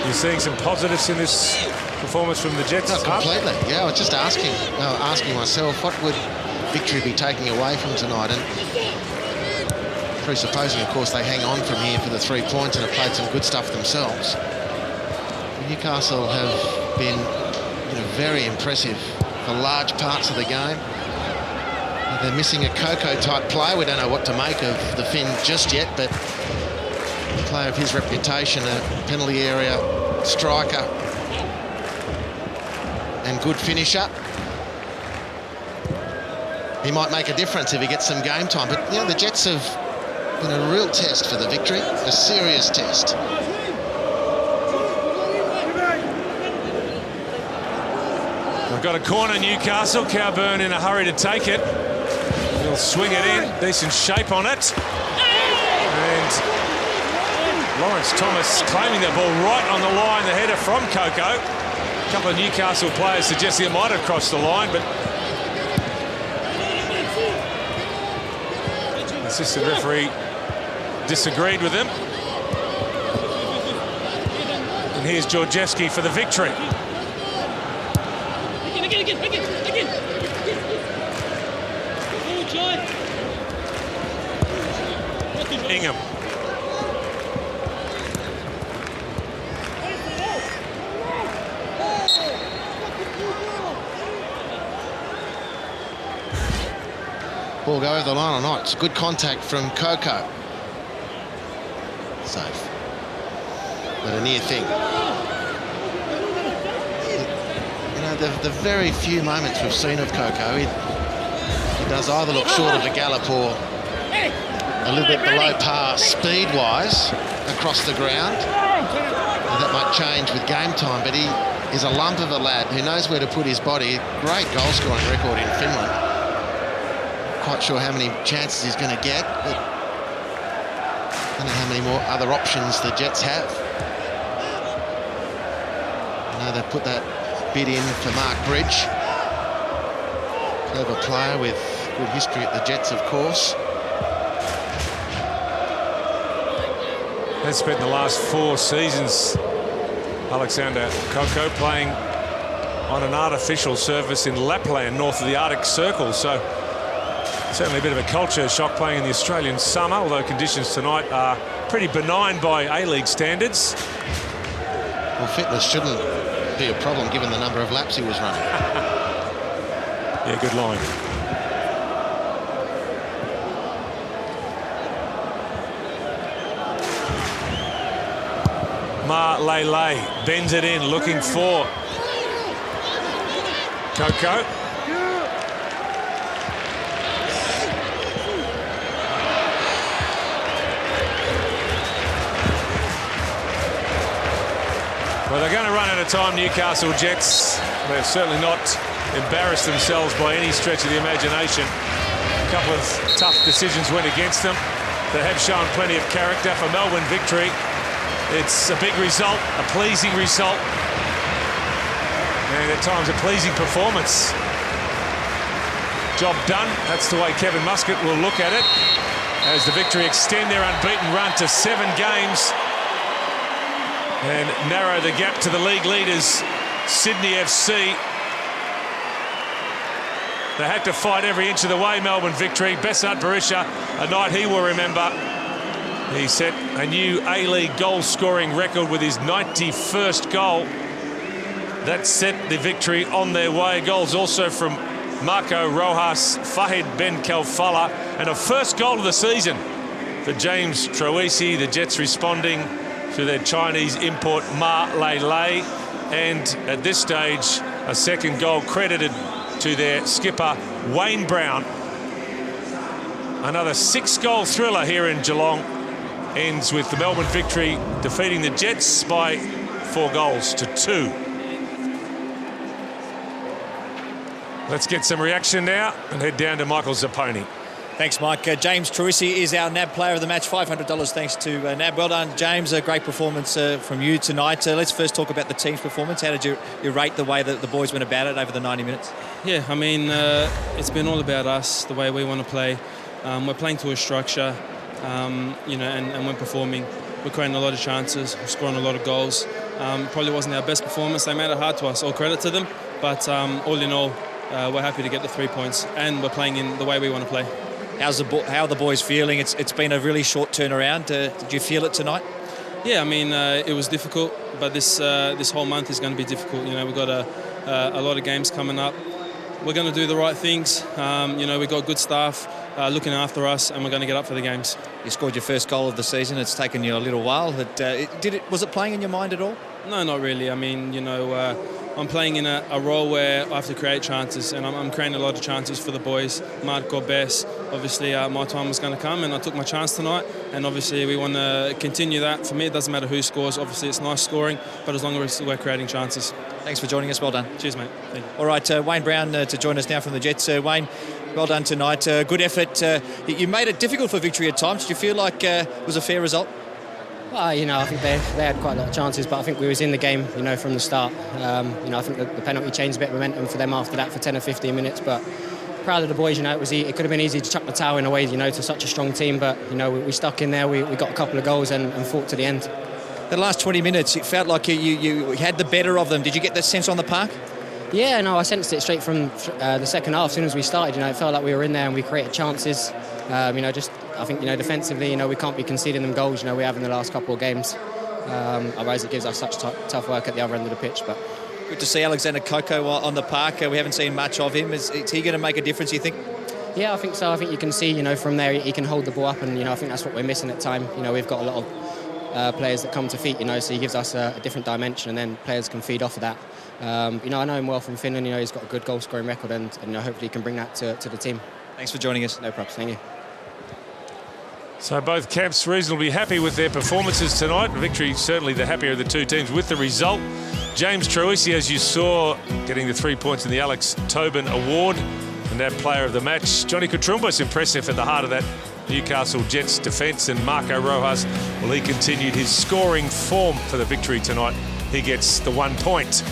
You're seeing some positives in this performance from the Jets. No, completely. Yeah, I was just asking myself, what would victory be taking away from tonight? And presupposing, of course, they hang on from here for the 3 points and have played some good stuff themselves. Newcastle have been, very impressive for large parts of the game. They're missing a Coco-type player. We don't know what to make of the Finn just yet, but a player of his reputation, a penalty area striker and good finisher. He might make a difference if he gets some game time. But, the Jets have been a real test for the victory, a serious test. We've got a corner, Newcastle. Coburn in a hurry to take it. He'll swing it in. Decent shape on it. And Lawrence Thomas claiming that ball right on the line. The header from Coco. A couple of Newcastle players suggesting it might have crossed the line, but the assistant referee disagreed with him. And here's Georgievski for the victory. Ingham. Ball go over the line or not? It's good contact from Coco. Safe. But a near thing. The very few moments we've seen of Coco, he does either look short of a gallop or a little bit below par speed-wise across the ground. And that might change with game time, but he is a lump of a lad who knows where to put his body. Great goal-scoring record in Finland. Quite sure how many chances he's going to get, but I don't know how many more other options the Jets have. I know they've put that bid in for Mark Bridge. Clever player with good history at the Jets, of course. Has spent the last 4 seasons, Alexander Coco, playing on an artificial surface in Lapland, north of the Arctic Circle. So certainly a bit of a culture shock playing in the Australian summer, although conditions tonight are pretty benign by A-League standards. Well, fitness shouldn't be a problem given the number of laps he was running. Yeah, good line. Ma Lele bends it in, looking for Coco. Well, they're going to run out of time, Newcastle Jets. They've certainly not embarrassed themselves by any stretch of the imagination. A couple of tough decisions went against them. They have shown plenty of character. For Melbourne victory, it's a big result, a pleasing result, and at times a pleasing performance. Job done. That's the way Kevin Muscat will look at it, as the victory extend their unbeaten run to 7 games and narrow the gap to the league leaders, Sydney FC. They had to fight every inch of the way, Melbourne victory. Besart Berisha, a night he will remember. He set a new A-League goal-scoring record with his 91st goal. That set the victory on their way. Goals also from Marco Rojas, Fahid Ben Kalfala, and a first goal of the season for James Troisi. The Jets responding to their Chinese import Ma Lei Lei, and at this stage a second goal credited to their skipper Wayne Brown. Another 6-goal thriller here in Geelong ends with the Melbourne victory defeating the Jets by 4 goals to 2. Let's get some reaction now and head down to Michael Zapponi. Thanks, Mike. James Troisi is our NAB player of the match. $500 thanks to NAB. Well done, James. A great performance from you tonight. Let's first talk about the team's performance. How did you rate the way that the boys went about it over the 90 minutes? Yeah, I mean, it's been all about us, the way we want to play. We're playing to a structure, you know, and we're performing. We're creating a lot of chances. We're scoring a lot of goals. Probably wasn't our best performance. They made it hard to us. All credit to them. But all in all, we're happy to get the 3 points, and we're playing in the way we want to play. How are the boys feeling? It's been a really short turnaround. Did you feel it tonight? Yeah, I mean, it was difficult, but this whole month is going to be difficult. You know, we've got a lot of games coming up. We're going to do the right things. You know, we've got good staff looking after us, and we're going to get up for the games. You scored your first goal of the season. It's taken you a little while. Was it playing in your mind at all? No, not really. I mean, you know, I'm playing in a role where I have to create chances, and I'm creating a lot of chances for the boys. Marco, Bess, obviously my time was going to come, and I took my chance tonight, and obviously we want to continue that. For me, it doesn't matter who scores. Obviously, it's nice scoring, but as long as we're creating chances. Thanks for joining us. Well done. Cheers, mate. Thank you. All right, Wayne Brown to join us now from the Jets. Wayne, well done tonight. Good effort. You made it difficult for victory at times. Did you feel like it was a fair result? Well, you know, I think they had quite a lot of chances, but I think we was in the game, you know, from the start. You know, I think the penalty changed a bit of momentum for them after that for 10 or 15 minutes, but proud of the boys. You know, it could have been easy to chuck the towel in a way, you know, to such a strong team, but, you know, we stuck in there, we got a couple of goals and fought to the end. The last 20 minutes, it felt like you had the better of them. Did you get that sense on the park? Yeah, no, I sensed it straight from the second half. As soon as we started, you know, it felt like we were in there and we created chances. You know, I think, you know, defensively, you know, we can't be conceding them goals, you know, we have in the last couple of games. Otherwise it gives us such tough work at the other end of the pitch. But good to see Alexander Coco on the park. We haven't seen much of him. Is he going to make a difference, you think? Yeah, I think so. I think you can see, you know, from there he can hold the ball up, and, you know, I think that's what we're missing at time. You know, we've got a lot of players that come to feet, you know, so he gives us a different dimension, and then players can feed off of that. You know, I know him well from Finland. You know, he's got a good goal scoring record, and you know, hopefully he can bring that to the team. Thanks for joining us. No problems. Thank you. So both camps reasonably happy with their performances tonight. Victory certainly the happier of the two teams with the result. James Troisi, as you saw, getting the 3 points in the Alex Tobin Award, and that player of the match. Johnny Coutrumbos impressive at the heart of that Newcastle Jets defence, and Marco Rojas, well, he continued his scoring form for the victory tonight. He gets the 1 point.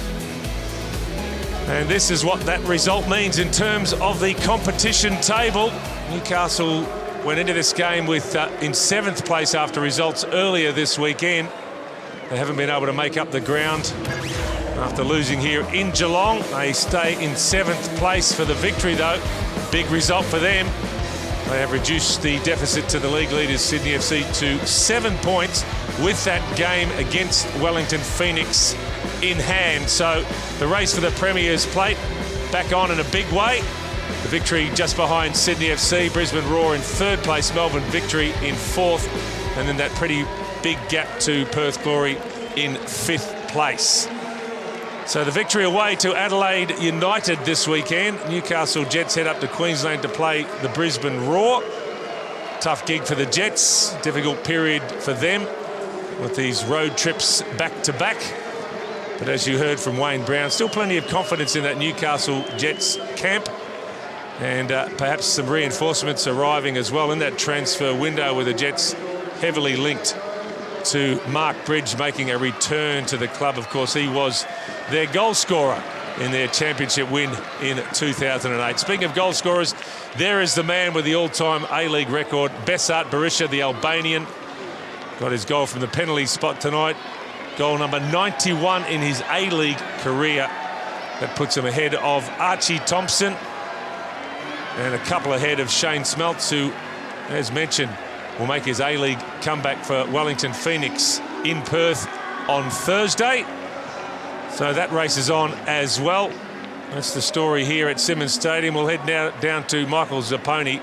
And this is what that result means in terms of the competition table. Newcastle went into this game with in 7th place after results earlier this weekend. They haven't been able to make up the ground after losing here in Geelong. They stay in 7th place for the victory, though. Big result for them. They have reduced the deficit to the league leaders, Sydney FC, to 7 points with that game against Wellington Phoenix in hand. So the race for the Premier's plate back on in a big way. The victory just behind Sydney FC, Brisbane Roar in 3rd place, Melbourne Victory in 4th, and then that pretty big gap to Perth Glory in 5th place. So the victory away to Adelaide United this weekend. Newcastle Jets head up to Queensland to play the Brisbane Roar. Tough gig for the Jets, difficult period for them with these road trips back to back. But as you heard from Wayne Brown, still plenty of confidence in that Newcastle Jets camp. And perhaps some reinforcements arriving as well in that transfer window, with the Jets heavily linked to Mark Bridge making a return to the club. Of course, he was their goal scorer in their championship win in 2008. Speaking of goal scorers, there is the man with the all-time A-League record, Besart Berisha, the Albanian. Got his goal from the penalty spot tonight. Goal number 91 in his A-League career. That puts him ahead of Archie Thompson and a couple ahead of Shane Smeltz, who, as mentioned, will make his A-League comeback for Wellington Phoenix in Perth on Thursday. So that race is on as well. That's the story here at Simmons Stadium. We'll head now down to Michael Zapponi,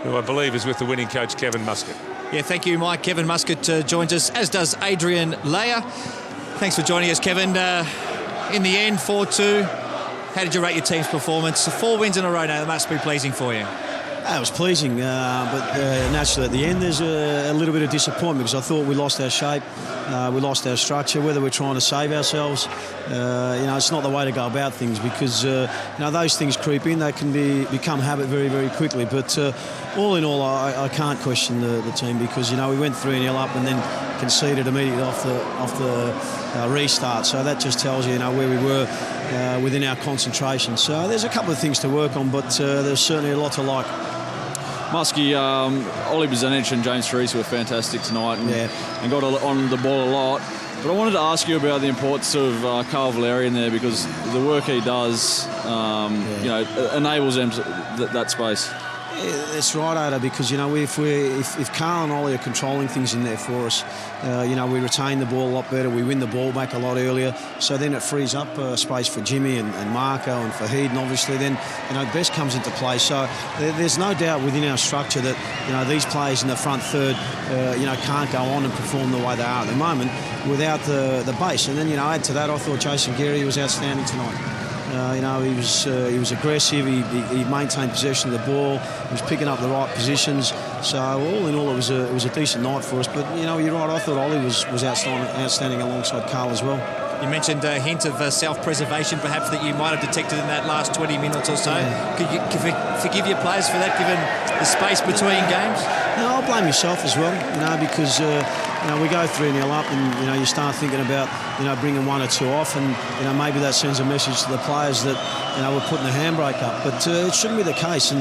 who I believe is with the winning coach, Kevin Muscat. Yeah, thank you, Mike. Kevin Muscat joins us, as does Adrian Leia. Thanks for joining us, Kevin. In the end, 4-2. How did you rate your team's performance? 4 wins in a row now. That must be pleasing for you. It was pleasing, but naturally at the end there's a little bit of disappointment, because I thought we lost our shape, we lost our structure. Whether we're trying to save ourselves, it's not the way to go about things, because those things creep in. They can become habit very, very quickly. But all in all, I can't question the team, because we went 3-0 up and then conceded immediately off the restart. So that just tells you where we were within our concentration. So there's a couple of things to work on, but there's certainly a lot to like. Muskie, Ollie Bozanic and James Teresi were fantastic tonight and got on the ball a lot. But I wanted to ask you about the importance of Carl Valeri in there, because the work he does, enables them that space. Yeah, that's right, Ada, because if Carl and Ollie are controlling things in there for us, we retain the ball a lot better, we win the ball back a lot earlier, so then it frees up space for Jimmy and Marco and Fahid, and obviously then Best comes into play. So there's no doubt within our structure that these players in the front third can't go on and perform the way they are at the moment without the base. And then add to that, I thought Jason Geary was outstanding tonight. He was aggressive. He maintained possession of the ball. He was picking up the right positions. So all in all, it was a decent night for us. But you're right. I thought Ollie was outstanding alongside Carl as well. You mentioned a hint of self-preservation, perhaps, that you might have detected in that last 20 minutes or so. Yeah. Could you forgive your players for that, given the space between games? No, I'll blame yourself as well. Because we go 3-0 up, and you start thinking about bringing 1 or 2 off, and maybe that sends a message to the players that we're putting the handbrake up. But it shouldn't be the case.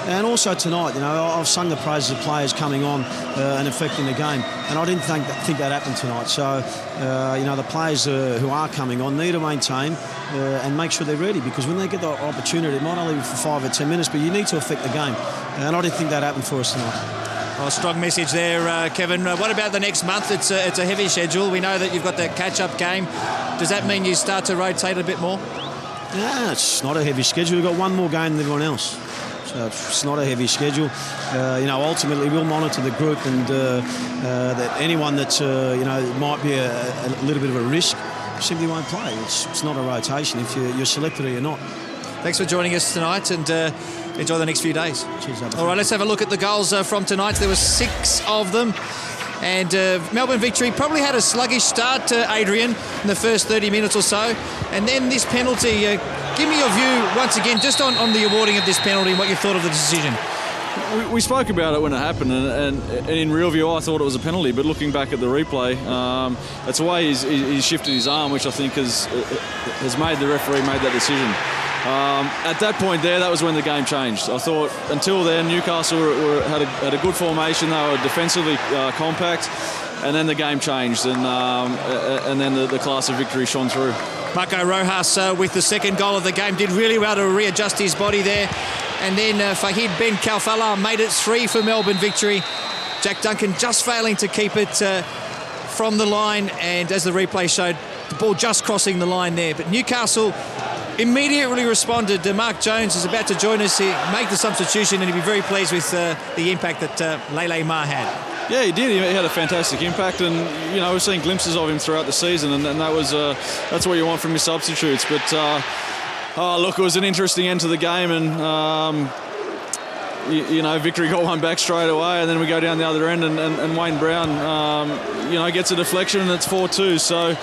And also tonight, I've sung the praises of players coming on and affecting the game, and I didn't think that happened tonight. So the players who are coming on need to maintain and make sure they're ready, because when they get the opportunity, it might only be for 5 or 10 minutes, but you need to affect the game, and I didn't think that happened for us tonight. Well, strong message there, Kevin. What about the next month? It's a heavy schedule. We know that you've got that catch-up game. Does that mean you start to rotate a bit more? No, it's not a heavy schedule. We've got 1 more game than everyone else. So it's not a heavy schedule. Ultimately we'll monitor the group, and that anyone that might be a little bit of a risk simply won't play. It's not a rotation if you're selected or you're not. Thanks for joining us tonight, and enjoy the next few days. Cheers, all right, let's have a look at the goals from tonight. There were 6 of them, and Melbourne Victory probably had a sluggish start to Adrian in the first 30 minutes or so, and then this penalty. Give me your view once again just on the awarding of this penalty and what you thought of the decision. We spoke about it when it happened, and in real view I thought it was a penalty, but looking back at the replay, that's the way he's shifted his arm, which I think has made the referee made that decision. At that point there, that was when the game changed. I thought until then Newcastle had a good formation, they were defensively compact, and then the game changed, and then the class of victory shone through. Marco Rojas with the second goal of the game did really well to readjust his body there, and then Fahid Ben Kalfala made it 3 for Melbourne Victory. Jack Duncan just failing to keep it from the line, and as the replay showed, the ball just crossing the line there. But Newcastle immediately responded. Mark Jones is about to join us here, make the substitution, and he'll be very pleased with the impact that Lele Ma had. Yeah, he did. He had a fantastic impact, and we've seen glimpses of him throughout the season, and that was that's what you want from your substitutes. But look, it was an interesting end to the game, and Victory got one back straight away, and then we go down the other end, and Wayne Brown, gets a deflection, and it's 4-2. So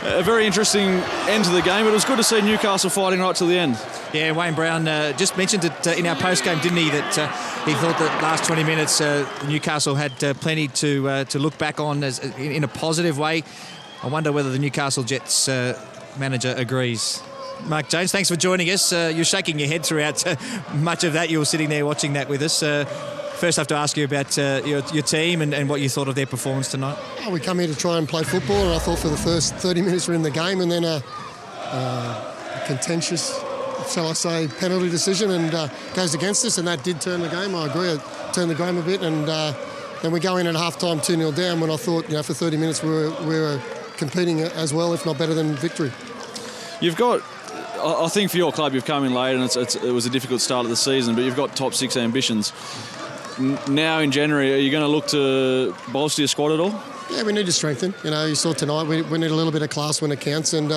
a very interesting end to the game, but it was good to see Newcastle fighting right till the end. Yeah, Wayne Brown just mentioned it in our post-game, didn't he, that he thought that last 20 minutes Newcastle had plenty to look back on in a positive way. I wonder whether the Newcastle Jets manager agrees. Mark Jones, thanks for joining us. You're shaking your head throughout much of that. You were sitting there watching that with us. First, I have to ask you about your team and what you thought of their performance tonight. Oh, we come here to try and play football, and I thought for the first 30 minutes we're in the game, and then a contentious, shall I say, penalty decision and goes against us, and that did turn the game. I agree, it turned the game a bit, and then we go in at half-time 2-0 down when I thought, for 30 minutes we were competing as well, if not better than victory. You've got... I think for your club, you've come in late, and it was a difficult start of the season, but you've got top 6 ambitions. Now in January, are you going to look to bolster your squad at all? Yeah, we need to strengthen. You saw tonight, we need a little bit of class when it counts, and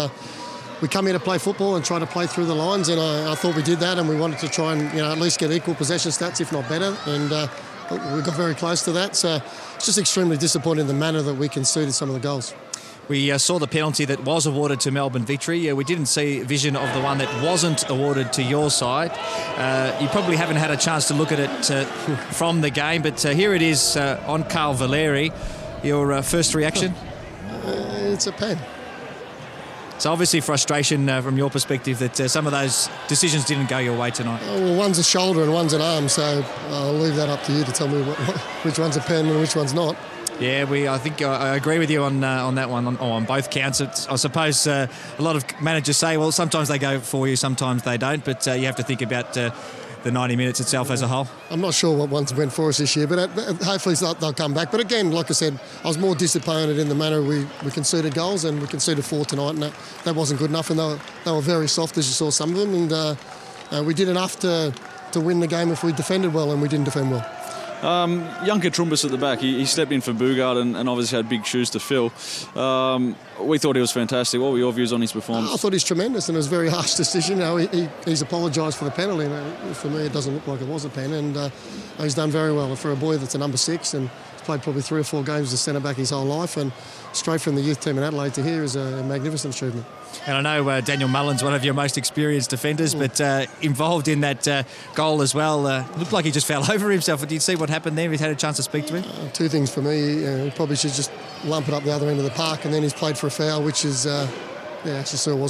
we come here to play football and try to play through the lines, and I thought we did that, and we wanted to try and at least get equal possession stats, if not better, and we got very close to that. So it's just extremely disappointing the manner that we conceded some of the goals. We saw the penalty that was awarded to Melbourne Victory. We didn't see vision of the one that wasn't awarded to your side. You probably haven't had a chance to look at it from the game, but here it is on Carl Valeri. Your first reaction? It's a pen. So obviously frustration from your perspective that some of those decisions didn't go your way tonight. Well, one's a shoulder and one's an arm, so I'll leave that up to you to tell me which one's a pen and which one's not. Yeah, I think I agree with you on that one, on both counts. I suppose a lot of managers say, well, sometimes they go for you, sometimes they don't, but you have to think about the 90 minutes itself as a whole. I'm not sure what ones went for us this year, but hopefully they'll come back. But again, like I said, I was more disappointed in the manner we conceded goals, and we conceded 4 tonight, and that wasn't good enough, and they were very soft, as you saw some of them, and we did enough to win the game if we defended well, and we didn't defend well. Junker Trumbus at the back, he stepped in for Bugard and obviously had big shoes to fill. We thought he was fantastic. What were your views on his performance? I thought he's tremendous, and it was a very harsh decision. He's apologised for the penalty. For me, it doesn't look like it was a pen, and he's done very well. For a boy that's a number 6 and he's played probably 3 or 4 games as centre-back his whole life, and straight from the youth team in Adelaide to here is a magnificent achievement. And I know Daniel Mullen's one of your most experienced defenders, but involved in that goal as well. Looked like he just fell over himself. Did you see what happened there? He's had a chance to speak to him? 2 things for me. He probably should just lump it up the other end of the park, and then he's played for a foul, which is, actually sort of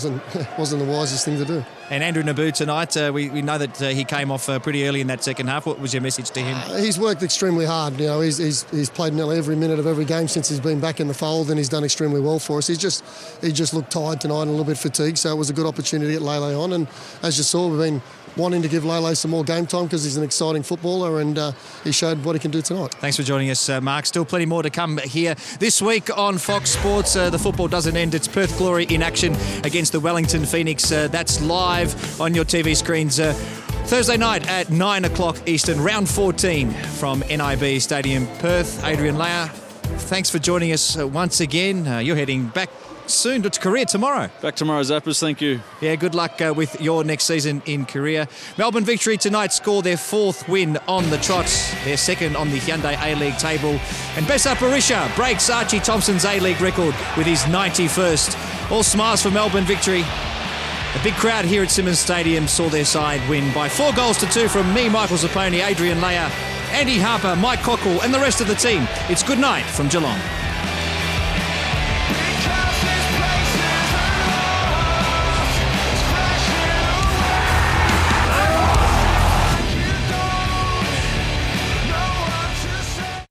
wasn't the wisest thing to do. And Andrew Naboo tonight, we know that he came off pretty early in that second half. What was your message to him? He's worked extremely hard. He's played nearly every minute of every game since he's been back in the fold, and he's done extremely well for us. He just looked tired tonight and a little bit fatigued, so it was a good opportunity to get Lele on. And as you saw, we've been wanting to give Lele some more game time because he's an exciting footballer, and he showed what he can do tonight. Thanks for joining us, Mark. Still plenty more to come here this week on Fox Sports. The football doesn't end. It's Perth Glory in action against the Wellington Phoenix. That's live on your TV screens Thursday night at 9 o'clock Eastern, round 14 from NIB Stadium, Perth. Adrian Layer, thanks for joining us once again. You're heading back soon to Korea tomorrow. Back tomorrow, Zappers. Thank you. Yeah, good luck with your next season in Korea. Melbourne Victory tonight score their 4th win on the trot. They're 2nd on the Hyundai A-League table. And Besart Berisha breaks Archie Thompson's A-League record with his 91st. All smiles for Melbourne Victory. A big crowd here at Simmons Stadium saw their side win by 4-2 from me, Michael Zapponi, Adrian Layer, Andy Harper, Mike Cockle and the rest of the team. It's good night from Geelong.